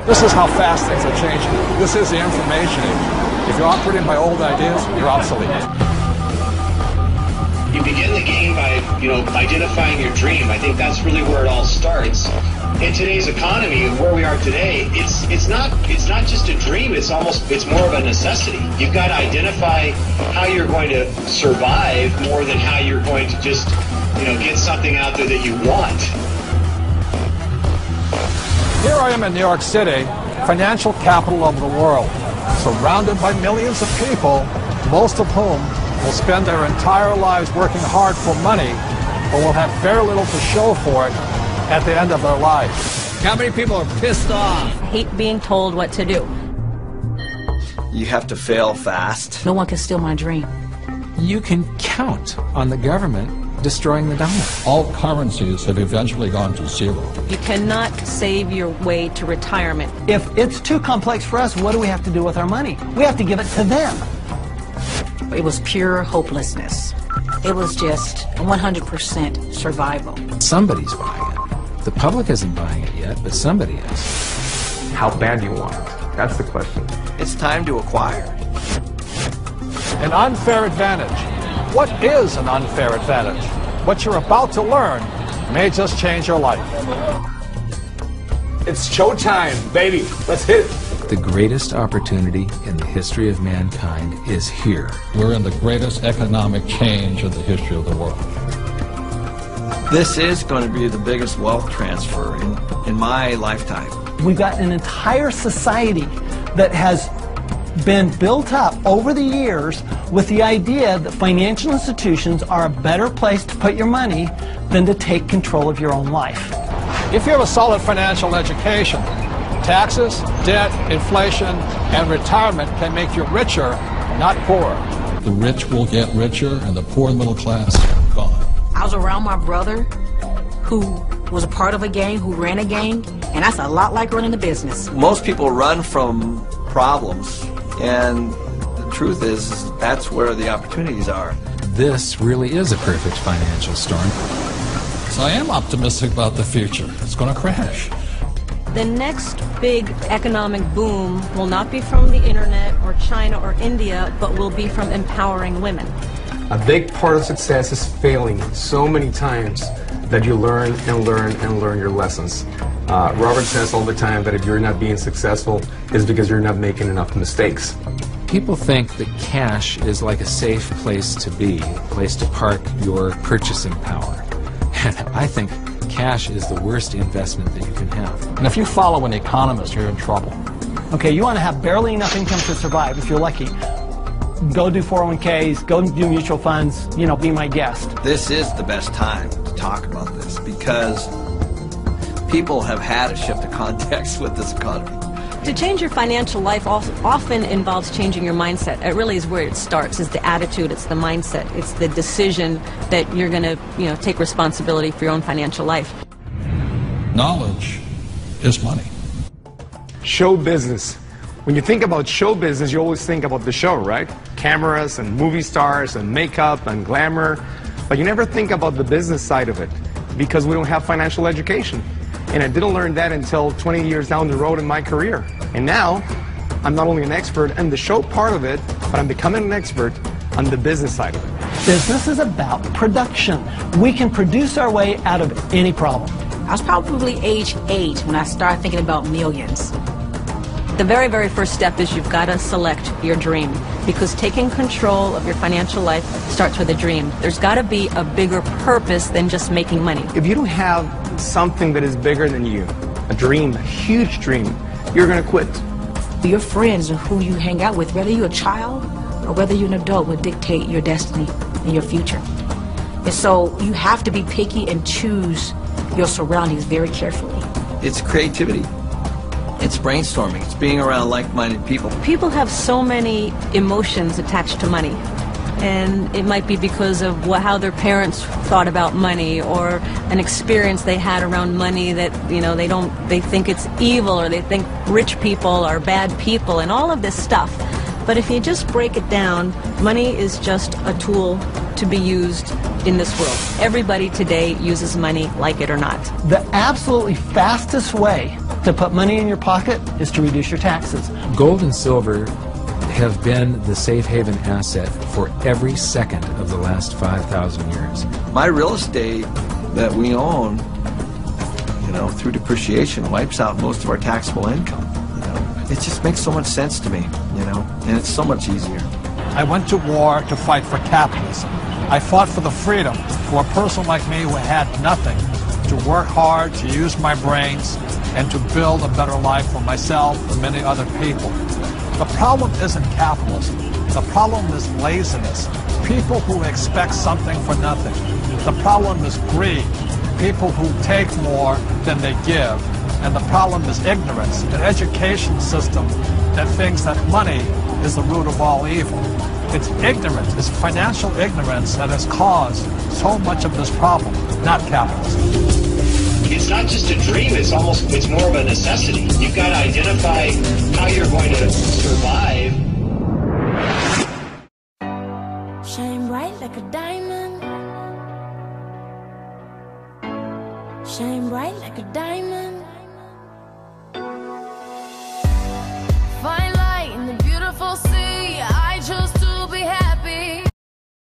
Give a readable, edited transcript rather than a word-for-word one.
This is how fast things are changing. This is the information age. If you're operating by old ideas, you're obsolete. You begin the game by, identifying your dream. I think that's really where it all starts. In today's economy, where we are today, it's not just a dream. It's more of a necessity. You've got to identify how you're going to survive more than how you're going to just, get something out there that you want. Here I am in New York City, financial capital of the world, surrounded by millions of people, most of whom will spend their entire lives working hard for money, but will have very little to show for it at the end of their lives. How many people are pissed off? Hate being told what to do. You have to fail fast. No one can steal my dream. You can count on the government destroying the dollar. All currencies have eventually gone to zero. You cannot save your way to retirement. If it's too complex for us, what do we have to do with our money? We have to give it to them. It was pure hopelessness. It was just 100% survival. Somebody's buying it. The public isn't buying it yet, but somebody is. How bad do you want it? That's the question. It's time to acquire. An unfair advantage. What is an unfair advantage? What you're about to learn may just change your life. It's showtime, baby. Let's hit it. The greatest opportunity in the history of mankind is here. We're in the greatest economic change in the history of the world. This is going to be the biggest wealth transfer in my lifetime. We've got an entire society that has been built up over the years with the idea that financial institutions are a better place to put your money than to take control of your own life. If you have a solid financial education, taxes, debt, inflation, and retirement can make you richer, not poorer. The rich will get richer and the poor and middle class gone. I was around my brother who was a part of a gang, who ran a gang, and that's a lot like running a business. Most people run from problems, and the truth is that's where the opportunities are. This really is a perfect financial storm. So I am optimistic about the future. It's going to crash. The next big economic boom will not be from the internet or China or India, but will be from empowering women. A big part of success is failing so many times that you learn and learn and learn your lessons. Robert says all the time that if you're not being successful, it's because you're not making enough mistakes. People think that cash is like a safe place to be, a place to park your purchasing power. And I think cash is the worst investment that you can have. And if you follow an economist, you're in trouble. Okay, you want to have barely enough income to survive if you're lucky. Go do 401ks, go do mutual funds, be my guest. This is the best time to talk about this because people have had a shift of context with this economy. To change your financial life often involves changing your mindset. It really is where it starts, is the attitude, it's the mindset, it's the decision that you're going to, take responsibility for your own financial life. Knowledge is money. Show business. When you think about show business, you always think about the show, right? Cameras and movie stars and makeup and glamour. But you never think about the business side of it because we don't have financial education. And I didn't learn that until 20 years down the road in my career. And now, I'm not only an expert in the show part of it, but I'm becoming an expert on the business side of it. Business is about production. We can produce our way out of any problem. I was probably age 8 when I started thinking about millions. The very, very first step is you've got to select your dream, because taking control of your financial life starts with a dream. There's got to be a bigger purpose than just making money. If you don't have something that is bigger than you, a dream, a huge dream, you're going to quit. Your friends and who you hang out with, whether you're a child or whether you're an adult, will dictate your destiny and your future. And so you have to be picky and choose your surroundings very carefully. It's creativity. It's brainstorming. It's being around like-minded people. People have so many emotions attached to money. And it might be because of how their parents thought about money, or an experience they had around money that, they think it's evil, or they think rich people are bad people, and all of this stuff. But if you just break it down, money is just a tool to be used in this world. Everybody today uses money, like it or not. The absolutely fastest way to put money in your pocket is to reduce your taxes. Gold and silver have been the safe haven asset for every second of the last 5,000 years. My real estate that we own, you know, through depreciation wipes out most of our taxable income. You know, it just makes so much sense to me, you know, and it's so much easier. I went to war to fight for capitalism. I fought for the freedom for a person like me who had nothing, to work hard, to use my brains, and to build a better life for myself and many other people. The problem isn't capitalism. The problem is laziness. People who expect something for nothing. The problem is greed. People who take more than they give. And the problem is ignorance, an education system that thinks that money is the root of all evil. It's ignorance, it's financial ignorance that has caused so much of this problem, not capitalism. It's not just a dream, it's more of a necessity. You've got to identify how you're going to survive. Shine bright like a diamond. Shine bright like a diamond.